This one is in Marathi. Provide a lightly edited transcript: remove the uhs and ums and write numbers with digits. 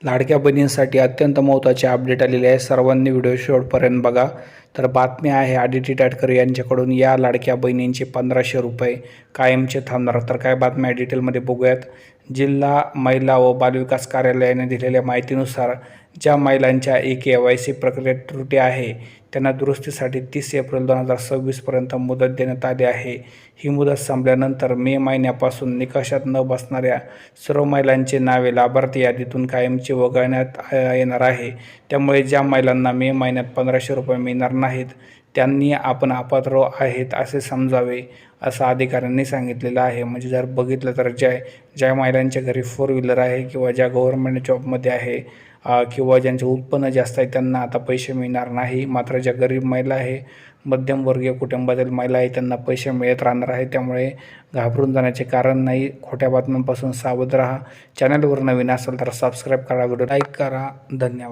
लाडक्या बहिणींसाठी अत्यंत महत्त्वाचे अपडेट आलेले आहे। सर्वांनी व्हिडिओ शेवटपर्यंत बघा। तर बातमी आहे आदिती तटकरे यांच्याकडून या लाडक्या बहिणींचे 1500 रुपये कायमचे थांबणार। तर काय बातमी आहे डिटेलमध्ये बघूयात। जिल्हा महिला व बालविकास कार्यालयाने दिलेल्या माहितीनुसार ज्या महिलांच्या KYC प्रक्रियेत त्रुटी आहे त्यांना दुरुस्तीसाठी 30 एप्रिल 2026 पर्यंत मुदत देण्यात आली आहे। ही मुदत संपल्यानंतर मे महिन्यापासून निकषात न बसणाऱ्या सर्व महिलांचे नावे लाभार्थी यादीतून कायमचे वगळण्यात येणार आहे। त्यामुळे ज्या महिलांना मे महिन्यात 1500 रुपये मिळणार नाहीत त्यांनी आपण अपात्र आहेत असे समजावे असं अधिकाऱ्यांनी सांगितलेलं आहे। म्हणजे जर बघितलं तर ज्या महिलांच्या घरी 4 व्हीलर आहे किंवा ज्या गव्हर्नमेंट जॉबमध्ये आहे किंवा ज्यांचे उत्पन्न जास्त आहे त्यांना आता पैसे मिळणार नाही। मात्र ज्या गरीब महिला आहे, मध्यमवर्गीय कुटुंबातील महिला आहे त्यांना पैसे मिळत राहणार आहे। त्यामुळे घाबरून जाण्याचे कारण नाही। खोट्या बातम्यांपासून सावध राहा। चॅनलवर नवीन असेल तर सबस्क्राईब करा, व्हिडिओ लाईक करा। धन्यवाद।